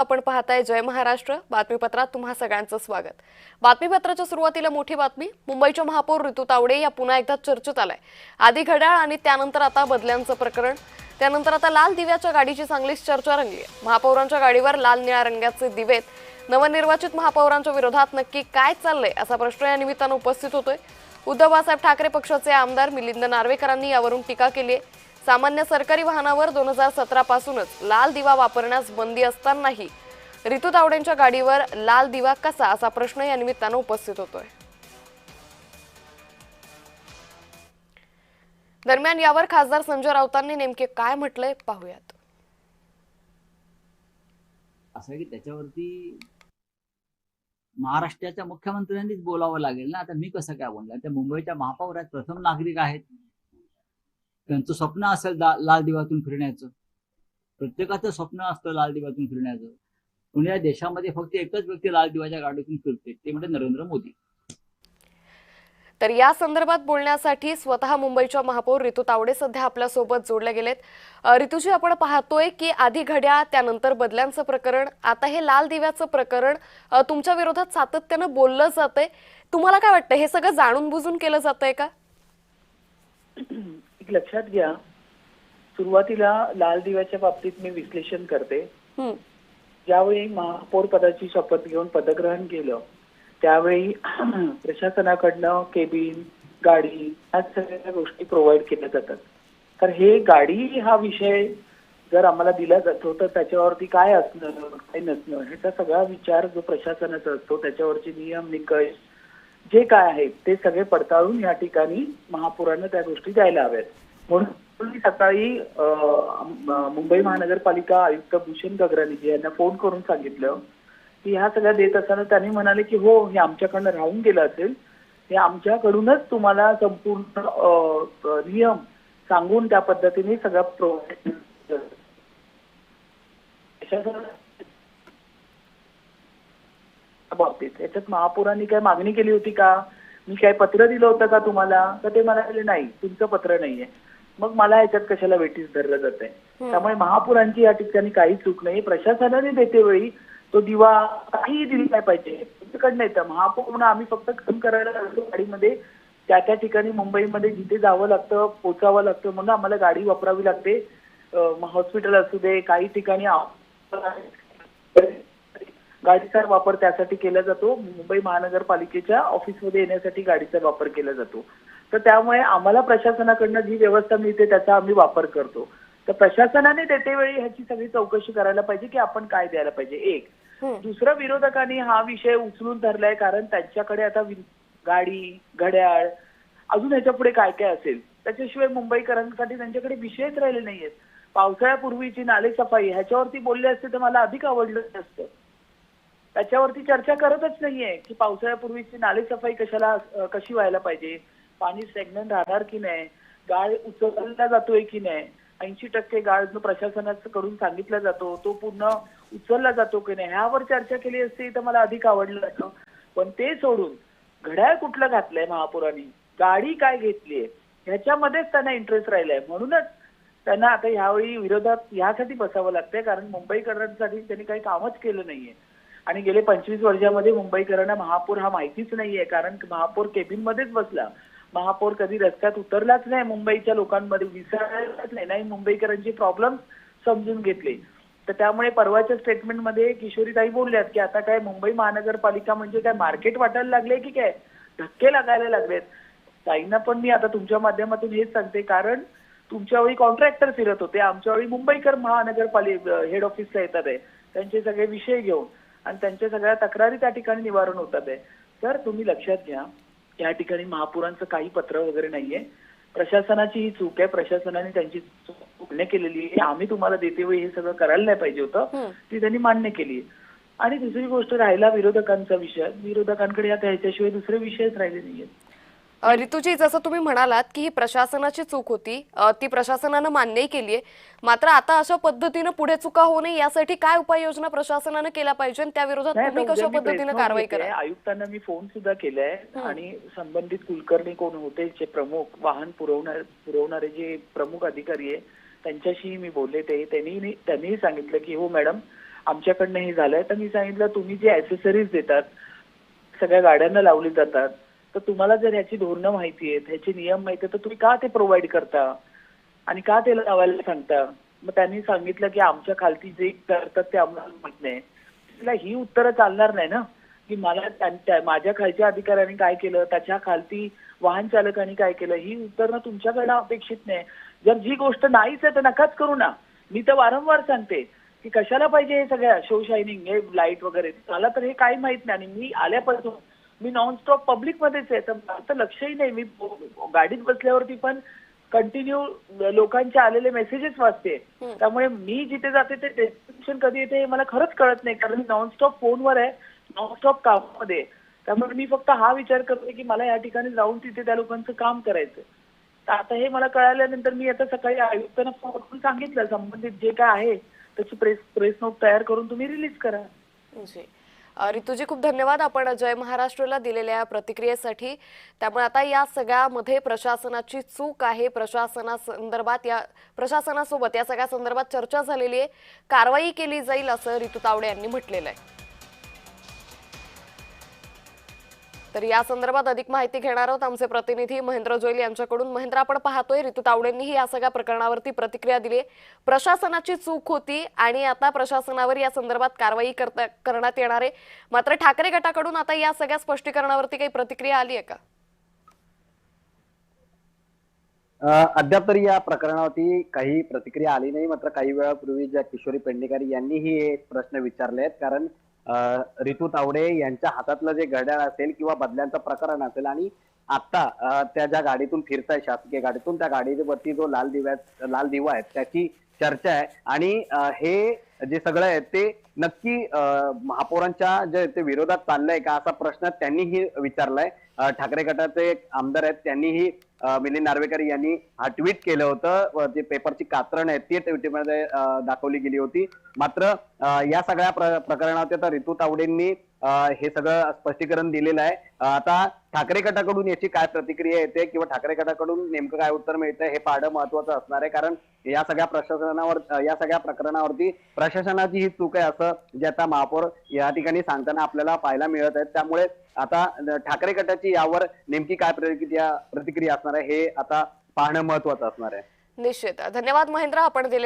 आपण पाहताय जय महाराष्ट्र बातमीपत्रात तुम्हा सगळ्यांचं स्वागत। बातमीपत्राच्या सुरुवातीला मोठी बातमी। मुंबईच्या महापौर ऋतू तावडे या पुन्हा एकदा चर्चेत आलाय। आधी घड्याळ आणि त्यानंतर आता बदल्यांचं प्रकरण, त्यानंतर आता लाल दिव्याच्या गाडीची चांगलीच चर्चा रंगली आहे। महापौरांच्या गाडीवर लाल निळ्या रंगाचे दिवेत, नवनिर्वाचित महापौरांच्या विरोधात नक्की काय चाललंय असा प्रश्न या निमित्तानं उपस्थित होतोय। उद्धव बाळासाहेब ठाकरे पक्षाचे आमदार मिलिंद नार्वेकरांनी यावरून टीका केली आहे। सामान्य सरकारी वाहनावर 2017 पासूनच लाल दिवा वापरण्यास बंदी असतानाही ऋतू तावडेंच्या गाडीवर लाल दिवा कसा असा प्रश्न या निमित्तानं उपस्थित होतोय। दरम्यान यावर खासदार संजय राऊतांनी नेमके काय म्हटलंय पाहूयात। असं की त्याच्यावरती महाराष्ट्राच्या मुख्यमंत्र्यांनीच बोलावं लागेल ना। आता मी कसं काय बोलणार? त्या मुंबईच्या महापौर आहेत, प्रथम नागरिक आहेत, त्यांचं स्वप्न असेल लाल दिव्यातून फिरण्याचं। प्रत्येकाचं स्वप्न असतं लाल दिव्यातून फिरण्याचं। पण या देशामध्ये फक्त एकच व्यक्ती लाल दिव्याच्या गाडीतून फिरते, ते म्हणजे नरेंद्र मोदी। तर या संदर्भात बोलण्यासाठी स्वतः मुंबईच्या महापौर ऋतू तावडे सध्या आपल्या सोबत जोडले गेलेत। ऋतूजी, आपण पाहतोय की आधी घड्याळ त्यानंतर बदल्यांचं प्रकरण, आता हे लाल दिव्याचं प्रकरण तुमच्या विरोधात सातत्यानं बोललं जातंय। तुम्हाला काय वाटतं, हे सगळं जाणून बुजून केलं जातंय का? एक लक्षात घ्या, सुरुवातीला लाल दिव्याच्या बाबतीत मी विश्लेषण करते। ज्यावेळी महापौर पदाची शपथ घेऊन पदग्रहण केलं त्यावेळी प्रशासनाकडनं केबिन, गाडी ह्या सगळ्या गोष्टी प्रोव्हाइड केल्या जातात। तर हे गाडी हा विषय जर आम्हाला दिला जातो तर त्याच्यावरती काय असणं काय नसणं ह्याचा सगळा विचार जो प्रशासनाचा असतो, त्याच्यावरचे नियम निकष जे काय आहेत ते सगळे पडताळून या ठिकाणी महापौरांना त्या गोष्टी द्यायला हव्यात। म्हणून मी सकाळी मुंबई महानगरपालिका आयुक्त भूषण गगरानी यांना फोन करून सांगितलं की ह्या सगळ्या देत असताना त्यांनी म्हणाले की हो, हे आमच्याकडनं राहून गेलं असेल, हे आमच्याकडूनच तुम्हाला संपूर्ण नियम सांगून त्या पद्धतीने सगळं प्रोव्हाइड बाबतीत याच्यात महापौरांनी काय मागणी केली होती का? मी काय पत्र दिलं होतं का तुम्हाला? तर ते म्हणाले नाही, तुमचं पत्र नाहीये। मग मला याच्यात कशाला वेटीस धरलं जात आहे? त्यामुळे महापौरांची या ठिकाणी काही चूक नाही। प्रशासनाने देते वेळी तो दिवा काही दिला पाहिजे, तुमच्याकडनं येतं। महापौर म्हणून आम्ही फक्त काम करायला लागतो गाडीमध्ये, त्या ठिकाणी मुंबईमध्ये जिथे जावं लागतं पोचावं लागतं म्हणून आम्हाला गाडी वापरावी लागते। हॉस्पिटल असू दे, काही ठिकाणी गाडीचा वापर त्यासाठी केला जातो। मुंबई महानगरपालिकेच्या ऑफिसमध्ये येण्यासाठी गाडीचा वापर केला जातो। तर त्यामुळे आम्हाला प्रशासनाकडनं जी व्यवस्था मिळते त्याचा आम्ही वापर करतो। तर प्रशासनाने देते वेळी ह्याची सगळी चौकशी करायला पाहिजे की आपण काय द्यायला पाहिजे। एक दुसरं, विरोधकांनी हा विषय उचलून धरलाय कारण त्यांच्याकडे आता गाडी, घड्याळ, अजून ह्याच्या पुढे काय काय असेल त्याच्याशिवाय मुंबईकरांसाठी त्यांच्याकडे विषयच राहिले नाहीयेत। पावसाळ्यापूर्वीची नाले सफाई ह्याच्यावरती बोलले असते तर मला अधिक आवडलं असतं। त्याच्यावरती चर्चा करतच नाहीये की पावसाळ्यापूर्वीची नाले सफाई कशी व्हायला पाहिजे, पाणी स्टॅग्नंट राहणार की नाही, गाळ उचलला जातोय की नाही, 80% गाळ जो प्रशासनाकडून सांगितला जातो तो पूर्ण उचलला जातो की नाही, ह्यावर चर्चा केली असती तर मला अधिक आवडलं असतं। पण ते सोडून घड्याळ कुठलं घातलंय महापौरांनी, गाडी काय घेतलीये ह्याच्यामध्येच त्यांना इंटरेस्ट राहिलाय। म्हणूनच त्यांना आता ह्यावेळी विरोधात ह्यासाठी बसावं लागतंय कारण मुंबईकरांसाठी त्यांनी काही कामच केलं नाहीये। आणि गेले 25 वर्षामध्ये मुंबईकरांना महापौर हा माहितीच नाहीये, कारण महापौर केबिन मध्येच बसला, महापौर कधी रस्त्यात उतरलाच नाही, मुंबईच्या लोकांमध्ये विसरलाच नाही, मुंबईकरांचे प्रॉब्लेम समजून घेतले। तर त्यामुळे परवाच्या स्टेटमेंटमध्ये किशोरीताई बोलल्यात की आता काय मुंबई महानगरपालिका म्हणजे काय मार्केट वाटायला लागले की काय, धक्के लागायला लागलेत। ताईंना पण मी आता तुमच्या माध्यमातून हेच सांगते, कारण तुमच्या वेळी कॉन्ट्रॅक्टर फिरत होते, आमच्या वेळी मुंबईकर महानगरपालिका हेड ऑफिसला येतात आहे त्यांचे सगळे विषय घेऊन आणि त्यांच्या सगळ्या तक्रारी त्या ठिकाणी निवारण होतात आहे। तर तुम्ही लक्षात घ्या, या ठिकाणी महापौरांचं काही पत्र वगैरे नाहीये, प्रशासनाची ही चूक आहे। प्रशासनाने त्यांची चूक केलेली आहे, आम्ही तुम्हाला देते वेळी हे सगळं करायला नाही पाहिजे होतं, ती त्यांनी मान्य केली। आणि दुसरी गोष्ट राहिला विरोधकांचा विषय, विरोधकांकडे आता ह्याच्याशिवाय दुसरे विषयच राहिले नाहीयेत। ऋतूजी, जसं तुम्ही म्हणालात की ही प्रशासनाची चूक होती, ती प्रशासनानं मान्यही केली आहे, मात्र आता अशा पद्धतीनं पुढे चुका होऊ नये यासाठी काय उपाययोजना प्रशासनानं केला पाहिजे, त्या विरोधात तुम्ही कशा पद्धतीनं कारवाई करा? आयुक्तांना मी फोन सुद्धा केलाय आणि संबंधित कुलकर्णी कोण होते जे प्रमुख वाहन पुरवणारे जे प्रमुख अधिकारी आहे त्यांच्याशी मी बोलले, त्यांनीही सांगितलं की हो मॅडम, आमच्याकडनं हे झालंय. तर मी सांगितलं तुम्ही जे ऍक्सेसरीज देतात सगळ्या गाड्यांना लावली जातात, तर तुम्हाला जर ह्याची धोरणं माहिती आहेत, ह्याचे नियम माहिती आहेत, तर तुम्ही का ते प्रोव्हाइड करता आणि का त्याला लावायला सांगता? मग त्यांनी सांगितलं की आमच्या खालती जे करतात ते आम्हाला माहित नाही. तिला ही उत्तरं चालणार नाही ना, की मला माझ्या खालच्या अधिकाऱ्यांनी काय केलं, त्याच्या खालती वाहन चालकांनी काय केलं, ही उत्तरं तुमच्याकडनं अपेक्षित नाही. जर जी गोष्ट नाहीच आहे तर नकाच करू ना. मी तर वारंवार सांगते की कशाला पाहिजे हे सगळ्या शो शायनिंग, हे लाईट वगैरे. मला तर हे काही माहित नाही आणि मी आल्यापासून मी नॉनस्टॉप पब्लिकमध्येच आहे, तर माझं लक्षही नाही. मी गाडीत बसल्यावरती पण कंटिन्यू लोकांचे आलेले मेसेजेस वाचते. त्यामुळे मी जिथे जाते ते डेस्टिनेशन कधी येते हे मला खरंच कळत नाही, कारण मी नॉनस्टॉप फोनवर आहे, नॉनस्टॉप कामामध्ये आहे. त्यामुळे मी फक्त हा विचार करते की मला या ठिकाणी जाऊन तिथे त्या लोकांचं काम करायचं. तर आता हे मला कळाल्यानंतर मी आता सकाळी आयुक्तांना फोन करून सांगितलं संबंधित जे काय आहे त्याची प्रेस नोट तयार करून तुम्ही रिलीज करा. जी रितूजी, खूप धन्यवाद आपण जय महाराष्ट्रला दिलेल्या प्रतिक्रियेसाठी. त्यामुळे आता या सगळ्यामध्ये प्रशासनाची चूक आहे, प्रशासनासंदर्भात प्रशासनासोबत या सगळ्या संदर्भात चर्चा झालेली आहे, कारवाई केली जाईल असं रितू तावडे यांनी म्हटलेलं आहे. तर या संदर्भात अधिक माहिती घेणार आहोत आमचे प्रतिनिधी महेंद्र जोईल यांच्याकडून. महेंद्र, आपण पाहतोय रितू तावडेंनीही या सगळ्या प्रकरणावरती प्रतिक्रिया दिली आहे. प्रशासनाची चूक होती आणि आता प्रशासनावर या संदर्भात कारवाई करण्यात येणार आहे. मात्र ठाकरे गटाकडून आता या सगळ्या स्पष्टीकरणावरती काही प्रतिक्रिया आली आहे का? अद्याप तरी या प्रकरणावरती काही प्रतिक्रिया आली नाही. मात्र काही वेळापूर्वी ज्या किशोरी पेडणेकर यांनीही हे प्रश्न विचारले आहेत, कारण रितू तावडे यांच्या हातातलं जे घड्याळ असेल किंवा बदल्यांचं प्रकरण असेल आणि आता त्या ज्या गाडीतून फिरताय शासकीय गाडीतून, त्या गाडीवरती जो लाल दिवा आहे त्याची चर्चा आहे. आणि हे जे सगळं आहे ते नक्की महापौरांच्या जे ते विरोधात चाललंय का असा प्रश्न त्यांनीही विचारलाय. ठाकरे गटाचे एक आमदार आहेत, त्यांनीही मिलिंद नार्वेकर यांनी हा ट्विट केलं होतं. जे पेपरची कात्रण आहे ती ट्विटमध्ये दाखवली गेली होती. मात्र या सगळ्या प्रकरणात आता रितू तावडेंनी हे सगळं स्पष्टीकरण दिलेलं आहे. आता ठाकरे गटाकडून याची काय प्रतिक्रिया येते किंवा ठाकरे गटाकडून नेमकं काय उत्तर मिळतंय हे पाहणं महत्वाचं असणार आहे. कारण या सगळ्या प्रकरणावरती प्रशासनाची ही चूक आहे असं जे आता महापौर या ठिकाणी सांगताना आपल्याला पाहायला मिळत आहे. त्यामुळे आता ठाकरे गटाची यावर नेमकी काय प्रतिक्रिया असणार आहे हे आता पाहणं महत्वाचं असणार आहे. निश्चित. धन्यवाद महेंद्र, आपण दिले